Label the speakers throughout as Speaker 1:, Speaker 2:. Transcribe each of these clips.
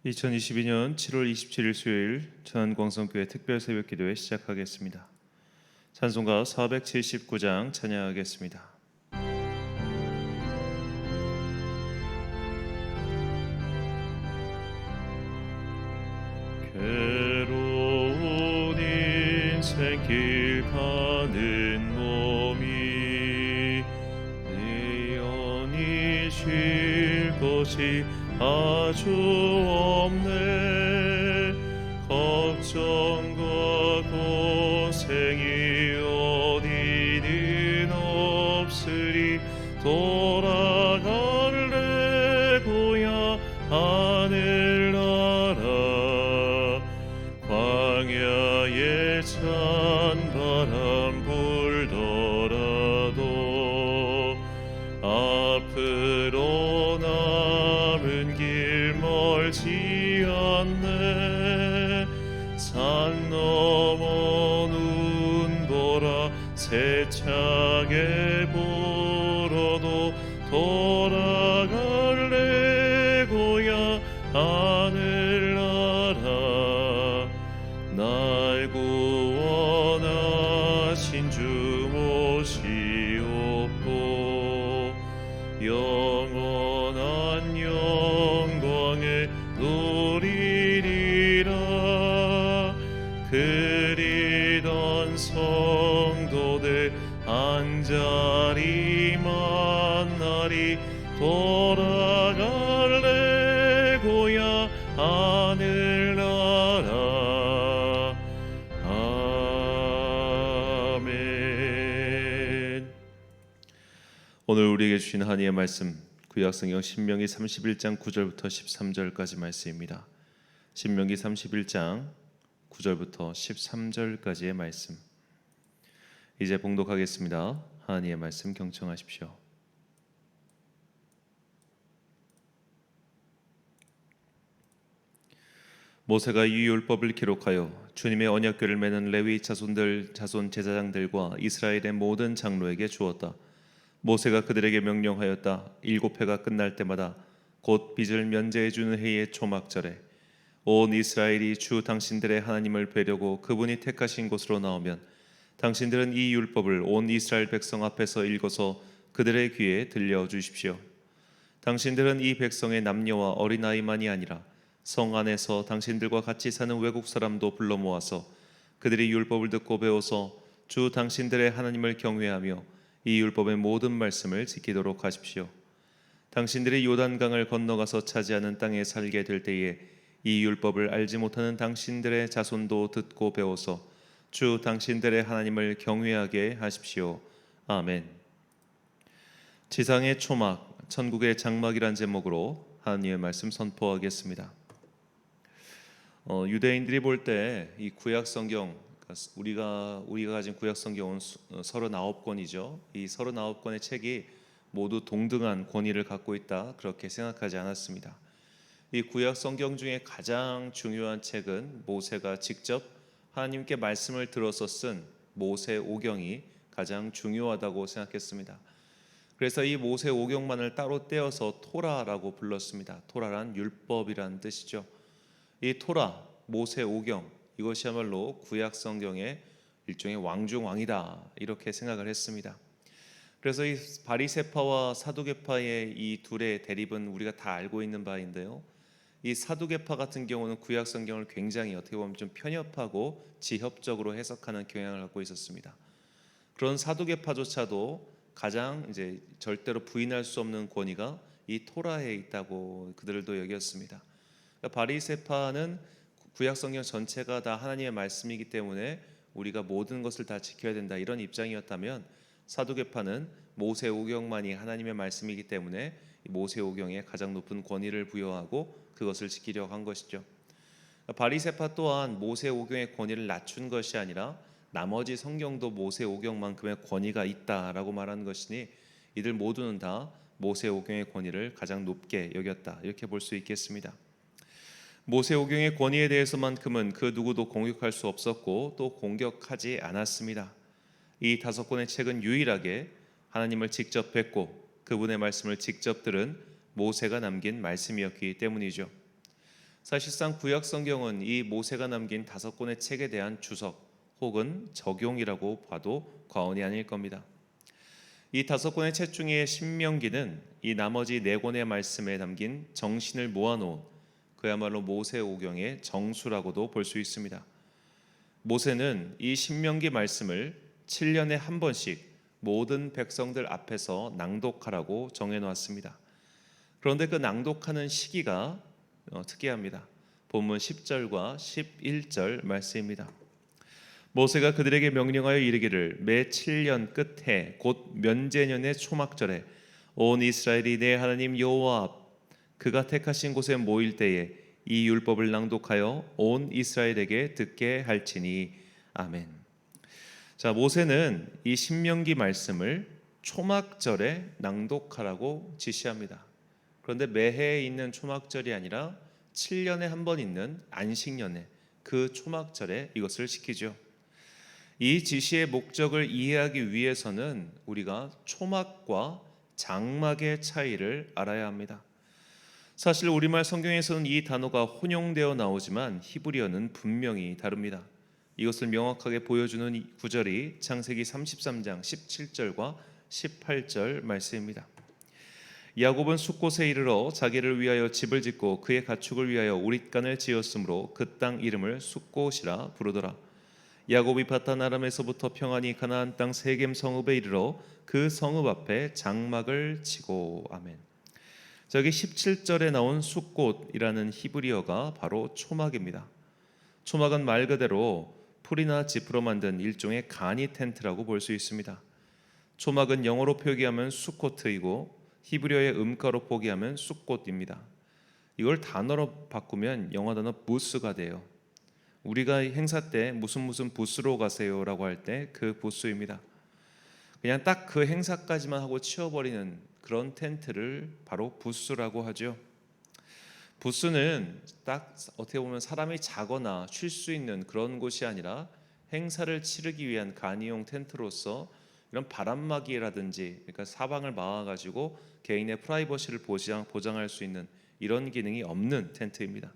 Speaker 1: 2022년 7월 27일 수요일 전광성교회 특별 새벽기도회 시작하겠습니다. 찬송가 479장 찬양하겠습니다. 괴로운 인생길 가는 몸이 내 영이 쉴 곳이 아주 없네. 걱정과 고생이 어디는 없으리. 돌아갈래 고향 하늘나라. 광야에 찬바람 불더라도 앞으로 남은 길 멀지 않네. 산 넘어 눈보라 세차게 불어도 돌아갈래 고향 하늘나라. 날 구원하신 주 모시옵고 영원한 영광에 누리리라. 그리던 성도들 한자리 만나리. 돌아갈래 고향 하늘나라. 아멘. 오늘 우리에게 주신 하나님의 말씀, 구약성경 신명기 31장 9절부터 13절까지 말씀입니다. 신명기 31장 9절부터 13절까지의 말씀, 이제 봉독하겠습니다. 하나님의 말씀 경청하십시오. 모세가 이 율법을 기록하여 주님의 언약궤를 매는 레위 자손 제사장들과 이스라엘의 모든 장로에게 주었다. 모세가 그들에게 명령하였다. 7회가 끝날 때마다 곧 빚을 면제해 주는 해의 초막절에 온 이스라엘이 주 당신들의 하나님을 뵈려고 그분이 택하신 곳으로 나오면 당신들은 이 율법을 온 이스라엘 백성 앞에서 읽어서 그들의 귀에 들려주십시오. 당신들은 이 백성의 남녀와 어린아이만이 아니라 성 안에서 당신들과 같이 사는 외국 사람도 불러 모아서 그들이 율법을 듣고 배워서 주 당신들의 하나님을 경외하며 이 율법의 모든 말씀을 지키도록 하십시오. 당신들이 요단강을 건너가서 차지하는 땅에 살게 될 때에 이 율법을 알지 못하는 당신들의 자손도 듣고 배워서 주 당신들의 하나님을 경외하게 하십시오. 아멘. 지상의 초막, 천국의 장막이란 제목으로 하나님의 말씀 선포하겠습니다. 유대인들이 볼 때 이 구약 성경, 우리가 가진 구약 성경은 39권이죠. 이 39권의 책이 모두 동등한 권위를 갖고 있다, 그렇게 생각하지 않았습니다. 이 구약 성경 중에 가장 중요한 책은 모세가 직접 하나님께 말씀을 들어서 쓴 모세오경이 가장 중요하다고 생각했습니다. 그래서 이 모세오경만을 따로 떼어서 토라라고 불렀습니다. 토라란 율법이란 뜻이죠. 이 토라, 모세오경, 이것이야말로 구약 성경의 일종의 왕중왕이다, 이렇게 생각을 했습니다. 그래서 이 바리새파와 사두개파의 이 둘의 대립은 우리가 다 알고 있는 바인데요. 이 사두개파 같은 경우는 구약 성경을 굉장히 어떻게 보면 좀 편협하고 지협적으로 해석하는 경향을 갖고 있었습니다. 그런 사두개파조차도 가장 이제 절대로 부인할 수 없는 권위가 이 토라에 있다고 그들도 여겼습니다. 그러니까 바리새파는 구약 성경 전체가 다 하나님의 말씀이기 때문에 우리가 모든 것을 다 지켜야 된다, 이런 입장이었다면 사두개파는 모세오경만이 하나님의 말씀이기 때문에 모세오경에 가장 높은 권위를 부여하고 그것을 지키려고 한 것이죠. 바리새파 또한 모세오경의 권위를 낮춘 것이 아니라 나머지 성경도 모세오경만큼의 권위가 있다라고 말하는 것이니 이들 모두는 다 모세오경의 권위를 가장 높게 여겼다, 이렇게 볼 수 있겠습니다. 모세오경의 권위에 대해서만큼은 그 누구도 공격할 수 없었고 또 공격하지 않았습니다. 이 5권의 책은 유일하게 하나님을 직접 뵙고 그분의 말씀을 직접 들은 모세가 남긴 말씀이었기 때문이죠. 사실상 구약 성경은 이 모세가 남긴 5권의 책에 대한 주석 혹은 적용이라고 봐도 과언이 아닐 겁니다. 이 5권의 책 중에 신명기는 이 나머지 4권의 말씀에 담긴 정신을 모아놓은 그야말로 모세오경의 정수라고도 볼 수 있습니다. 모세는 이 신명기 말씀을 7년에 한 번씩 모든 백성들 앞에서 낭독하라고 정해놓았습니다. 그런데 그 낭독하는 시기가 특이합니다. 본문 10절과 11절 말씀입니다. 모세가 그들에게 명령하여 이르기를 매 7년 끝해 곧 면제년의 초막절에 온 이스라엘이 내 하나님 여호와 앞 그가 택하신 곳에 모일 때에 이 율법을 낭독하여 온 이스라엘에게 듣게 할지니 아멘. 자, 모세는 이 신명기 말씀을 초막절에 낭독하라고 지시합니다. 그런데 매해 있는 초막절이 아니라 7년에 한 번 있는 안식년에 그 초막절에 이것을 시키죠. 이 지시의 목적을 이해하기 위해서는 우리가 초막과 장막의 차이를 알아야 합니다. 사실 우리말 성경에서는 이 단어가 혼용되어 나오지만 히브리어는 분명히 다릅니다. 이것을 명확하게 보여주는 구절이 창세기 33장 17절과 18절 말씀입니다. 야곱은 숫곳에 이르러 자기를 위하여 집을 짓고 그의 가축을 위하여 우릿간을 지었으므로 그 땅 이름을 숫곳이라 부르더라. 야곱이 바탄 아람에서부터 평안히 가나안 땅 세겜 성읍에 이르러 그 성읍 앞에 장막을 치고 아멘. 저기 17절에 나온 숫곳이라는 히브리어가 바로 초막입니다. 초막은 말 그대로 풀이나 지프로 만든 일종의 간이 텐트라고 볼 수 있습니다. 초막은 영어로 표기하면 수코트이고 히브리어의 음가로 표기하면 숫곳입니다. 이걸 단어로 바꾸면 영어 단어 부스가 돼요. 우리가 행사 때 무슨 부스로 가세요라고 할 때 그 부스입니다. 그냥 딱 그 행사까지만 하고 치워버리는 그런 텐트를 바로 부스라고 하죠. 부스는 딱 어떻게 보면 사람이 자거나 쉴 수 있는 그런 곳이 아니라 행사를 치르기 위한 간이용 텐트로서 이런 바람막이라든지 그러니까 사방을 막아가지고 개인의 프라이버시를 보장할 수 있는 이런 기능이 없는 텐트입니다.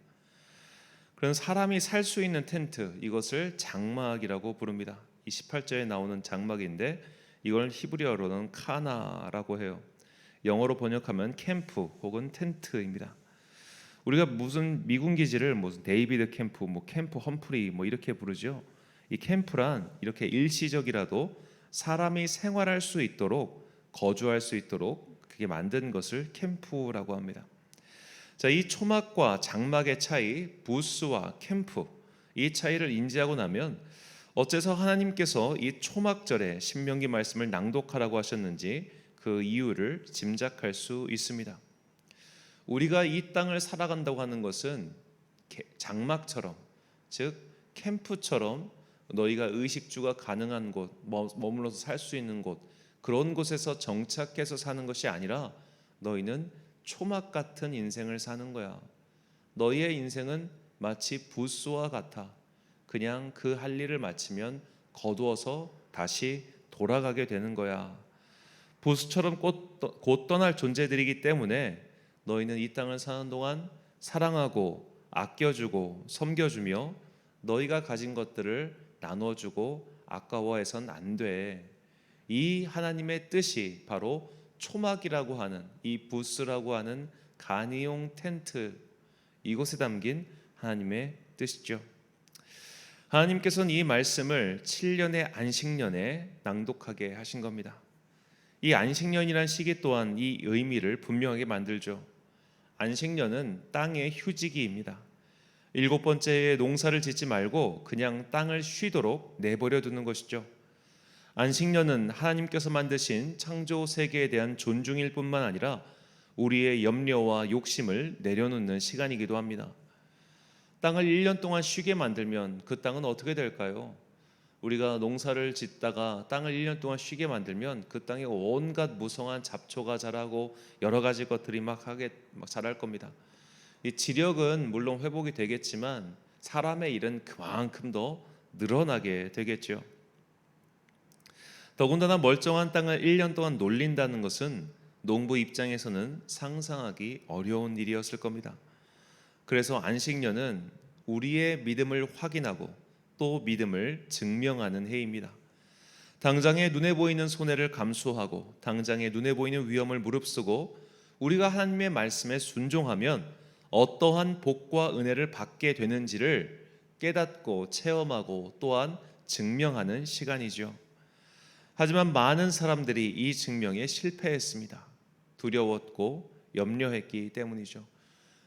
Speaker 1: 그런 사람이 살 수 있는 텐트, 이것을 장막이라고 부릅니다. 이 18절에 나오는 장막인데 이걸 히브리어로는 카나라고 해요. 영어로 번역하면 캠프 혹은 텐트입니다. 우리가 무슨 미군 기지를 무슨 데이비드 캠프, 캠프 험프리 이렇게 부르죠. 이 캠프란 이렇게 일시적이라도 사람이 생활할 수 있도록 거주할 수 있도록 그게 만든 것을 캠프라고 합니다. 자, 이 초막과 장막의 차이, 부스와 캠프, 이 차이를 인지하고 나면 어째서 하나님께서 이 초막절에 신명기 말씀을 낭독하라고 하셨는지 그 이유를 짐작할 수 있습니다. 우리가 이 땅을 살아간다고 하는 것은 장막처럼, 즉 캠프처럼 너희가 의식주가 가능한 곳, 머물러서 살 수 있는 곳, 그런 곳에서 정착해서 사는 것이 아니라 너희는 초막 같은 인생을 사는 거야. 너희의 인생은 마치 부스와 같아. 그냥 그 할 일을 마치면 거두어서 다시 돌아가게 되는 거야. 부스처럼 곧 떠날 존재들이기 때문에 너희는 이 땅을 사는 동안 사랑하고 아껴주고 섬겨주며 너희가 가진 것들을 나눠주고 아까워해선 안 돼. 이 하나님의 뜻이 바로 초막이라고 하는 이 부스라고 하는 간이용 텐트, 이곳에 담긴 하나님의 뜻이죠. 하나님께서는 이 말씀을 7년의 안식년에 낭독하게 하신 겁니다. 이 안식년이란 시기 또한 이 의미를 분명하게 만들죠. 안식년은 땅의 휴지기입니다. 7번째에 농사를 짓지 말고 그냥 땅을 쉬도록 내버려 두는 것이죠. 안식년은 하나님께서 만드신 창조 세계에 대한 존중일 뿐만 아니라 우리의 염려와 욕심을 내려놓는 시간이기도 합니다. 땅을 1년 동안 쉬게 만들면 그 땅은 어떻게 될까요? 우리가 농사를 짓다가 땅을 1년 동안 쉬게 만들면 그 땅에 온갖 무성한 잡초가 자라고 여러 가지 것들이 막 자랄 겁니다. 이 지력은 물론 회복이 되겠지만 사람의 일은 그만큼 더 늘어나게 되겠죠. 더군다나 멀쩡한 땅을 1년 동안 놀린다는 것은 농부 입장에서는 상상하기 어려운 일이었을 겁니다. 그래서 안식년은 우리의 믿음을 확인하고 또 믿음을 증명하는 해입니다. 당장의 눈에 보이는 손해를 감수하고 당장의 눈에 보이는 위험을 무릅쓰고 우리가 하나님의 말씀에 순종하면 어떠한 복과 은혜를 받게 되는지를 깨닫고 체험하고 또한 증명하는 시간이죠. 하지만 많은 사람들이 이 증명에 실패했습니다. 두려웠고 염려했기 때문이죠.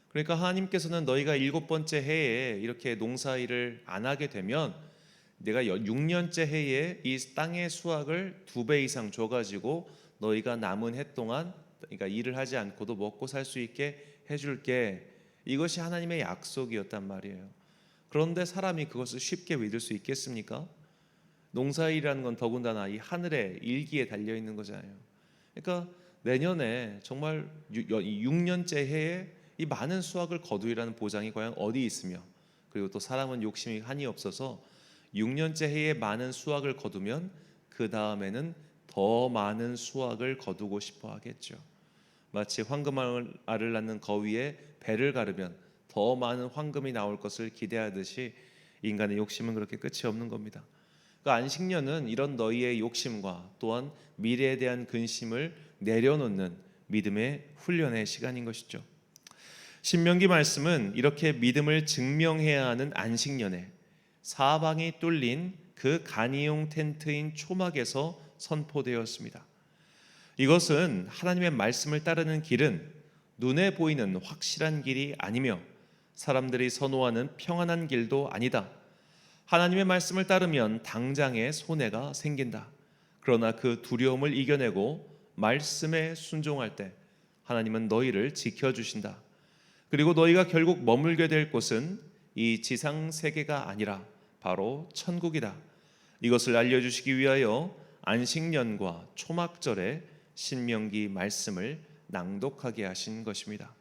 Speaker 1: 그러니까 하나님께서는 너희가 7번째 해에 이렇게 농사일을 안 하게 되면 내가 6년째 해에 이 땅의 수확을 2배 이상 줘가지고 너희가 남은 해 동안 그러니까 일을 하지 않고도 먹고 살 수 있게 해줄게. 이것이 하나님의 약속이었단 말이에요. 그런데 사람이 그것을 쉽게 믿을 수 있겠습니까? 농사일이라는 건 더군다나 이 하늘의 일기에 달려 있는 거잖아요. 그러니까 내년에 정말 6년째 해에 이 많은 수확을 거두리라는 보장이 과연 어디 있으며, 그리고 또 사람은 욕심이 한이 없어서 6년째 해에 많은 수확을 거두면 그 다음에는 더 많은 수확을 거두고 싶어 하겠죠. 마치 황금알을 낳는 거위에 배를 가르면 더 많은 황금이 나올 것을 기대하듯이 인간의 욕심은 그렇게 끝이 없는 겁니다. 그러니까 안식년은 이런 너희의 욕심과 또한 미래에 대한 근심을 내려놓는 믿음의 훈련의 시간인 것이죠. 신명기 말씀은 이렇게 믿음을 증명해야 하는 안식년에 사방이 뚫린 그 간이용 텐트인 초막에서 선포되었습니다. 이것은 하나님의 말씀을 따르는 길은 눈에 보이는 확실한 길이 아니며 사람들이 선호하는 평안한 길도 아니다. 하나님의 말씀을 따르면 당장의 손해가 생긴다. 그러나 그 두려움을 이겨내고 말씀에 순종할 때 하나님은 너희를 지켜주신다. 그리고 너희가 결국 머물게 될 곳은 이 지상 세계가 아니라 바로 천국이다. 이것을 알려주시기 위하여 안식년과 초막절에 신명기 말씀을 낭독하게 하신 것입니다.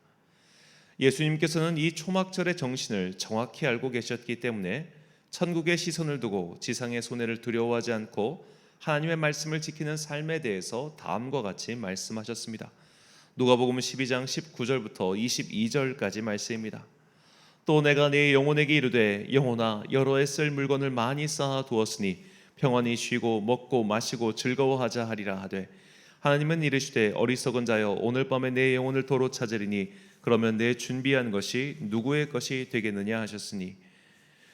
Speaker 1: 예수님께서는 이 초막절의 정신을 정확히 알고 계셨기 때문에 천국의 시선을 두고 지상의 손해를 두려워하지 않고 하나님의 말씀을 지키는 삶에 대해서 다음과 같이 말씀하셨습니다. 누가복음 12장 19절부터 22절까지 말씀입니다. 또 내가 네 영혼에게 이르되 영혼아 여러 해 쓸 물건을 많이 쌓아 두었으니 평안히 쉬고 먹고 마시고 즐거워하자 하리라 하되 하나님은 이르시되 어리석은 자여 오늘 밤에 내 영혼을 도로 찾으리니 그러면 내 준비한 것이 누구의 것이 되겠느냐 하셨으니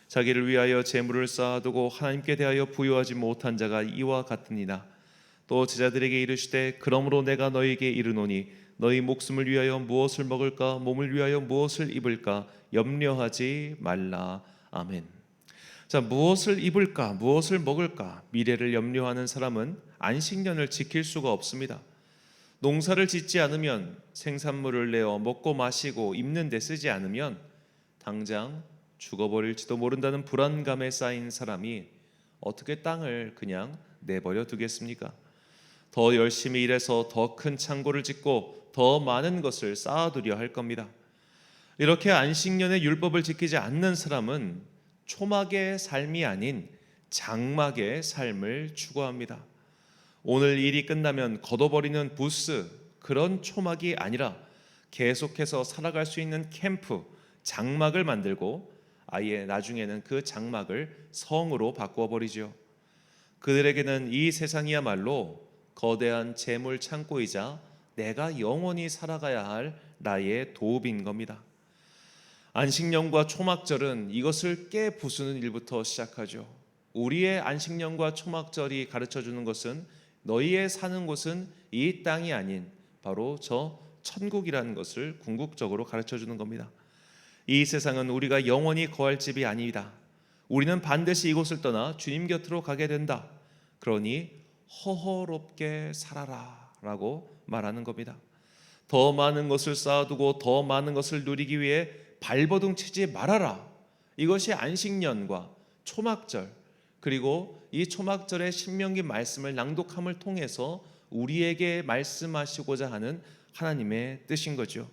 Speaker 1: 자기를 위하여 재물을 쌓아두고 하나님께 대하여 부요하지 못한 자가 이와 같으니라. 또 제자들에게 이르시되 그러므로 내가 너희에게 이르노니 너희 목숨을 위하여 무엇을 먹을까 몸을 위하여 무엇을 입을까 염려하지 말라. 아멘. 자, 무엇을 입을까 무엇을 먹을까 미래를 염려하는 사람은 안식년을 지킬 수가 없습니다. 농사를 짓지 않으면 생산물을 내어 먹고 마시고 입는 데 쓰지 않으면 당장 죽어버릴지도 모른다는 불안감에 쌓인 사람이 어떻게 땅을 그냥 내버려 두겠습니까? 더 열심히 일해서 더 큰 창고를 짓고 더 많은 것을 쌓아두려 할 겁니다. 이렇게 안식년의 율법을 지키지 않는 사람은 초막의 삶이 아닌 장막의 삶을 추구합니다. 오늘 일이 끝나면 걷어버리는 부스, 그런 초막이 아니라 계속해서 살아갈 수 있는 캠프, 장막을 만들고 아예 나중에는 그 장막을 성으로 바꾸어 버리죠. 그들에게는 이 세상이야말로 거대한 재물 창고이자 내가 영원히 살아가야 할 나의 도읍인 겁니다. 안식년과 초막절은 이것을 깨부수는 일부터 시작하죠. 우리의 안식년과 초막절이 가르쳐주는 것은 너희의 사는 곳은 이 땅이 아닌 바로 저 천국이라는 것을 궁극적으로 가르쳐주는 겁니다. 이 세상은 우리가 영원히 거할 집이 아니다. 우리는 반드시 이곳을 떠나 주님 곁으로 가게 된다. 그러니 허허롭게 살아라 라고 말하는 겁니다. 더 많은 것을 쌓아두고 더 많은 것을 누리기 위해 발버둥 치지 말아라. 이것이 안식년과 초막절, 그리고 이 초막절의 신명기 말씀을 낭독함을 통해서 우리에게 말씀하시고자 하는 하나님의 뜻인 거죠.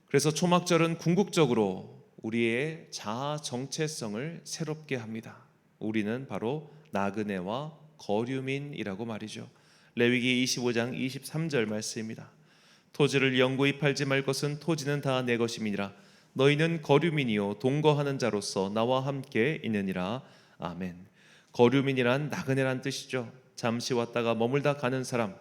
Speaker 1: 그래서 초막절은 궁극적으로 우리의 자아 정체성을 새롭게 합니다. 우리는 바로 나그네와 거류민이라고 말이죠. 레위기 25장 23절 말씀입니다. 토지를 영구히 팔지 말 것은 토지는 다 내 것임이니라. 너희는 거류민이요 동거하는 자로서 나와 함께 있느니라. 아멘. 거류민이란 나그네란 뜻이죠. 잠시 왔다가 머물다 가는 사람.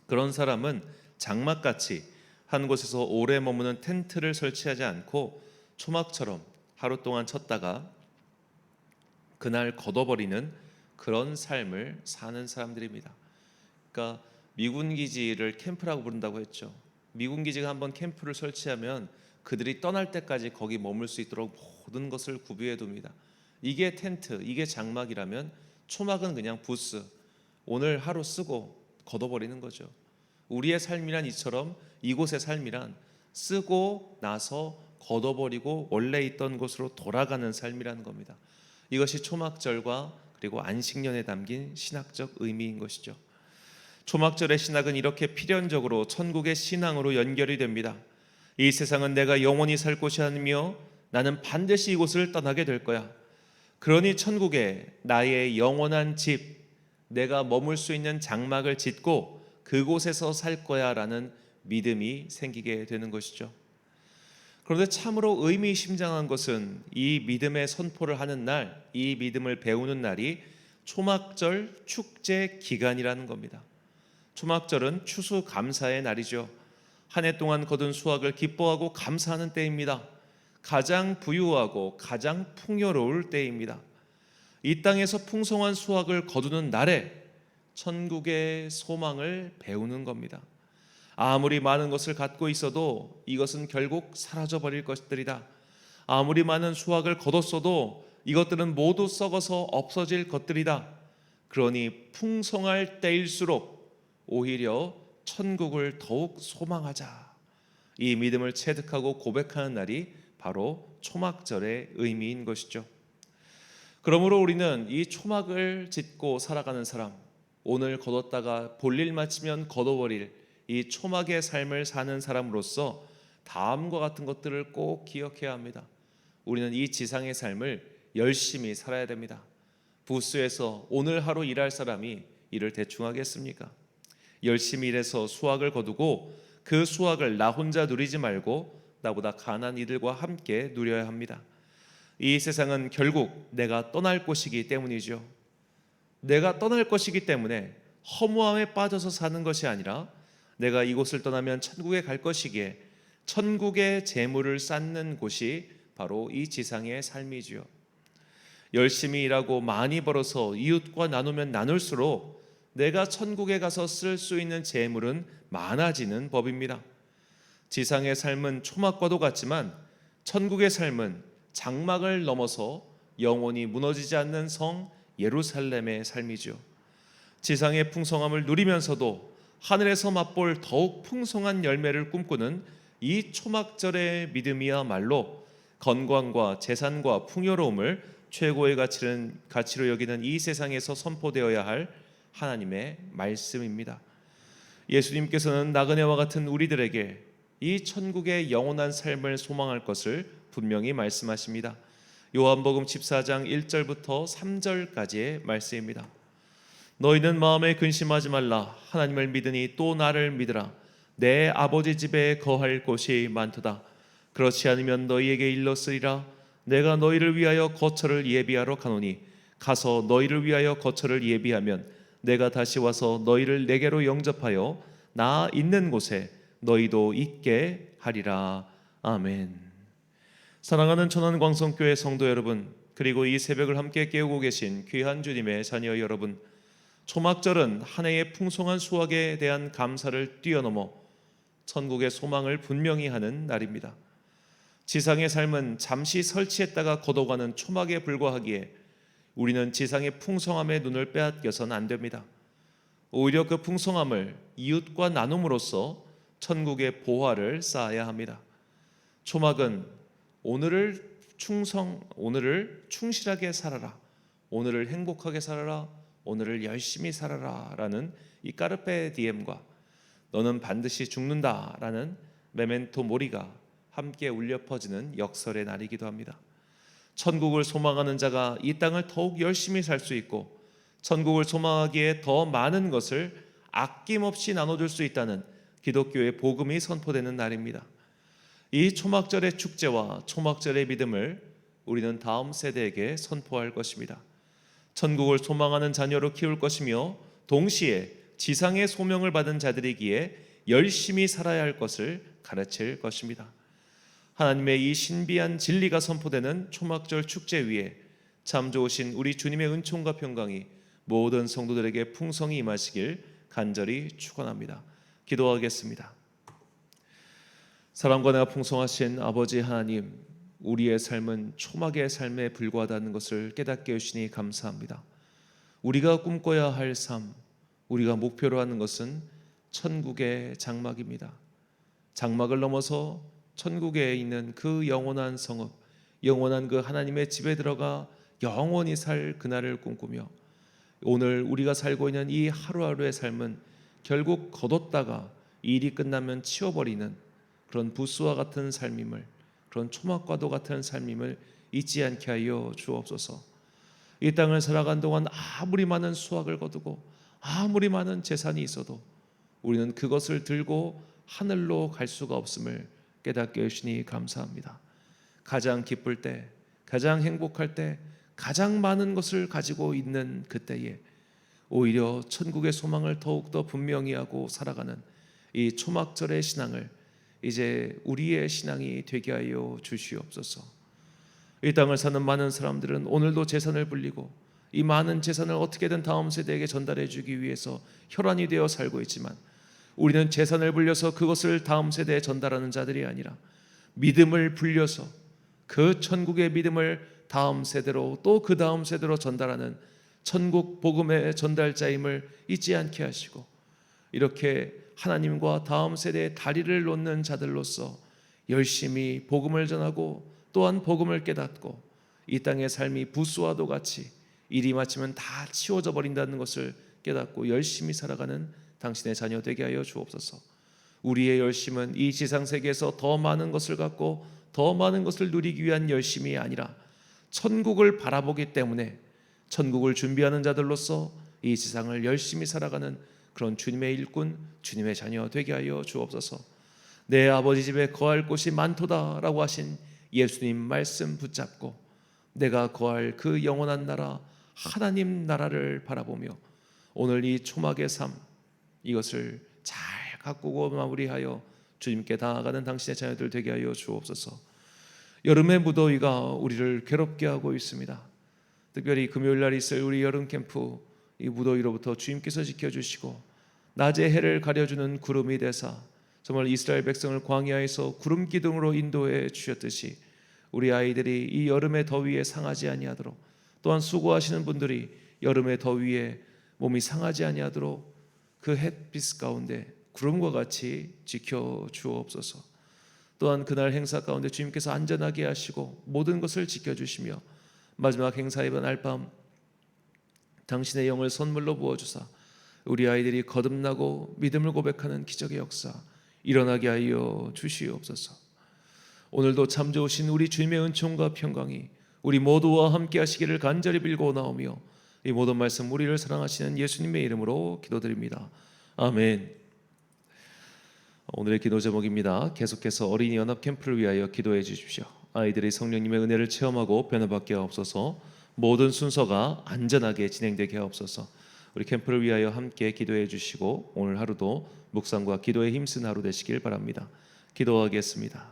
Speaker 1: 그런 사람은 장막같이 한 곳에서 오래 머무는 텐트를 설치하지 않고 초막처럼 하루 동안 쳤다가 그날 걷어버리는 그런 삶을 사는 사람들입니다. 그러니까 미군 기지를 캠프라고 부른다고 했죠. 미군 기지가 한번 캠프를 설치하면 그들이 떠날 때까지 거기 머물 수 있도록 모든 것을 구비해 둡니다. 이게 텐트, 이게 장막이라면 초막은 그냥 부스, 오늘 하루 쓰고 걷어버리는 거죠. 우리의 삶이란 이처럼 이곳의 삶이란 쓰고 나서 걷어버리고 원래 있던 곳으로 돌아가는 삶이라는 겁니다. 이것이 초막절과 그리고 안식년에 담긴 신학적 의미인 것이죠. 초막절의 신학은 이렇게 필연적으로 천국의 신앙으로 연결이 됩니다. 이 세상은 내가 영원히 살 곳이 아니며 나는 반드시 이곳을 떠나게 될 거야. 그러니 천국에 나의 영원한 집, 내가 머물 수 있는 장막을 짓고 그곳에서 살 거야 라는 믿음이 생기게 되는 것이죠. 그런데 참으로 의미심장한 것은 이 믿음의 선포를 하는 날, 이 믿음을 배우는 날이 초막절 축제 기간이라는 겁니다. 초막절은 추수감사의 날이죠. 한 해 동안 거둔 수확을 기뻐하고 감사하는 때입니다. 가장 부유하고 가장 풍요로울 때입니다. 이 땅에서 풍성한 수확을 거두는 날에 천국의 소망을 배우는 겁니다. 아무리 많은 것을 갖고 있어도 이것은 결국 사라져버릴 것들이다. 아무리 많은 수확을 거뒀어도 이것들은 모두 썩어서 없어질 것들이다. 그러니 풍성할 때일수록 오히려 천국을 더욱 소망하자. 이 믿음을 체득하고 고백하는 날이 바로 초막절의 의미인 것이죠. 그러므로 우리는 이 초막을 짓고 살아가는 사람, 오늘 거뒀다가 볼일 마치면 거둬버릴 이 초막의 삶을 사는 사람으로서 다음과 같은 것들을 꼭 기억해야 합니다. 우리는 이 지상의 삶을 열심히 살아야 됩니다. 부스에서 오늘 하루 일할 사람이 일을 대충 하겠습니까? 열심히 일해서 수확을 거두고 그 수확을 나 혼자 누리지 말고 나보다 가난한 이들과 함께 누려야 합니다. 이 세상은 결국 내가 떠날 곳이기 때문이죠. 내가 떠날 것이기 때문에 허무함에 빠져서 사는 것이 아니라 내가 이곳을 떠나면 천국에 갈 것이기에 천국의 재물을 쌓는 곳이 바로 이 지상의 삶이지요. 열심히 일하고 많이 벌어서 이웃과 나누면 나눌수록 내가 천국에 가서 쓸 수 있는 재물은 많아지는 법입니다. 지상의 삶은 초막과도 같지만 천국의 삶은 장막을 넘어서 영원히 무너지지 않는 성 예루살렘의 삶이죠. 지상의 풍성함을 누리면서도 하늘에서 맛볼 더욱 풍성한 열매를 꿈꾸는 이 초막절의 믿음이야말로 건강과 재산과 풍요로움을 최고의 가치로 여기는 이 세상에서 선포되어야 할 하나님의 말씀입니다. 예수님께서는 나그네와 같은 우리들에게 이 천국의 영원한 삶을 소망할 것을 분명히 말씀하십니다. 요한복음 14장 1절부터 3절까지의 말씀입니다. 너희는 마음에 근심하지 말라. 하나님을 믿으니 또 나를 믿으라. 내 아버지 집에 거할 곳이 많도다. 그렇지 않으면 너희에게 일렀으리라. 내가 너희를 위하여 거처를 예비하러 가노니 가서 너희를 위하여 거처를 예비하면 내가 다시 와서 너희를 내게로 영접하여 나 있는 곳에 너희도 있게 하리라. 아멘. 사랑하는 천안광성교회 성도 여러분, 그리고 이 새벽을 함께 깨우고 계신 귀한 주님의 자녀 여러분, 초막절은 한 해의 풍성한 수확에 대한 감사를 뛰어넘어 천국의 소망을 분명히 하는 날입니다. 지상의 삶은 잠시 설치했다가 걷어가는 초막에 불과하기에 우리는 지상의 풍성함에 눈을 빼앗겨서는 안 됩니다. 오히려 그 풍성함을 이웃과 나눔으로써 천국의 보화를 쌓아야 합니다. 초막은 오늘을 충실하게 살아라, 오늘을 행복하게 살아라, 오늘을 열심히 살아라 라는 이 까르페 디엠과 너는 반드시 죽는다 라는 메멘토 모리가 함께 울려 퍼지는 역설의 날이기도 합니다. 천국을 소망하는 자가 이 땅을 더욱 열심히 살 수 있고 천국을 소망하기에 더 많은 것을 아낌없이 나눠줄 수 있다는 기독교의 복음이 선포되는 날입니다. 이 초막절의 축제와 초막절의 믿음을 우리는 다음 세대에게 선포할 것입니다. 천국을 소망하는 자녀로 키울 것이며 동시에 지상의 소명을 받은 자들이기에 열심히 살아야 할 것을 가르칠 것입니다. 하나님의 이 신비한 진리가 선포되는 초막절 축제 위에 참 좋으신 우리 주님의 은총과 평강이 모든 성도들에게 풍성히 임하시길 간절히 축원합니다. 기도하겠습니다. 사랑과 내가 풍성하신 아버지 하나님, 우리의 삶은 초막의 삶에 불과하다는 것을 깨닫게 해주시니 감사합니다. 우리가 꿈꿔야 할 삶, 우리가 목표로 하는 것은 천국의 장막입니다. 장막을 넘어서 천국에 있는 그 영원한 성읍, 영원한 그 하나님의 집에 들어가 영원히 살 그날을 꿈꾸며 오늘 우리가 살고 있는 이 하루하루의 삶은 결국 거뒀다가 일이 끝나면 치워버리는 그런 부스와 같은 삶임을, 그런 초막과도 같은 삶임을 잊지 않게 하여 주옵소서. 이 땅을 살아간 동안 아무리 많은 수확을 거두고 아무리 많은 재산이 있어도 우리는 그것을 들고 하늘로 갈 수가 없음을 깨닫게 해주시니 감사합니다. 가장 기쁠 때, 가장 행복할 때, 가장 많은 것을 가지고 있는 그때에 오히려 천국의 소망을 더욱더 분명히 하고 살아가는 이 초막절의 신앙을 이제 우리의 신앙이 되게 하여 주시옵소서. 이 땅을 사는 많은 사람들은 오늘도 재산을 불리고 이 많은 재산을 어떻게든 다음 세대에게 전달해 주기 위해서 혈안이 되어 살고 있지만 우리는 재산을 불려서 그것을 다음 세대에 전달하는 자들이 아니라 믿음을 불려서 그 천국의 믿음을 다음 세대로 또 그 다음 세대로 전달하는 천국 복음의 전달자임을 잊지 않게 하시고 이렇게 하나님과 다음 세대의 다리를 놓는 자들로서 열심히 복음을 전하고 또한 복음을 깨닫고 이 땅의 삶이 부수와도 같이 일이 마치면 다 치워져 버린다는 것을 깨닫고 열심히 살아가는 당신의 자녀 되게 하여 주옵소서. 우리의 열심은 이 지상세계에서 더 많은 것을 갖고 더 많은 것을 누리기 위한 열심이 아니라 천국을 바라보기 때문에 천국을 준비하는 자들로서 이 지상을 열심히 살아가는 그런 주님의 일꾼, 주님의 자녀 되게 하여 주옵소서. 내 아버지 집에 거할 곳이 많도다라고 하신 예수님 말씀 붙잡고 내가 거할 그 영원한 나라 하나님 나라를 바라보며 오늘 이 초막의 삶 이것을 잘 가꾸고 마무리하여 주님께 나아가는 당신의 자녀들 되게 하여 주옵소서. 여름의 무더위가 우리를 괴롭게 하고 있습니다. 특별히 금요일 날 있을 우리 여름 캠프 이 무더위로부터 주님께서 지켜주시고 낮에 해를 가려주는 구름이 되사 정말 이스라엘 백성을 광야에서 구름 기둥으로 인도해 주셨듯이 우리 아이들이 이 여름의 더위에 상하지 아니하도록 또한 수고하시는 분들이 여름의 더위에 몸이 상하지 아니하도록 그 햇빛 가운데 구름과 같이 지켜 주옵소서. 또한 그날 행사 가운데 주님께서 안전하게 하시고 모든 것을 지켜주시며 마지막 행사의 날밤 당신의 영을 선물로 부어주사 우리 아이들이 거듭나고 믿음을 고백하는 기적의 역사 일어나게 하여 주시옵소서. 오늘도 참 좋으신 우리 주님의 은총과 평강이 우리 모두와 함께 하시기를 간절히 빌고 나오며 이 모든 말씀 우리를 사랑하시는 예수님의 이름으로 기도드립니다. 아멘. 오늘의 기도 제목입니다. 계속해서 어린이 연합 캠프를 위하여 기도해 주십시오. 아이들이 성령님의 은혜를 체험하고 변화받게 하옵소서. 모든 순서가 안전하게 진행되게 하옵소서. 우리 캠프를 위하여 함께 기도해 주시고 오늘 하루도 묵상과 기도에 힘쓴 하루 되시길 바랍니다. 기도하겠습니다.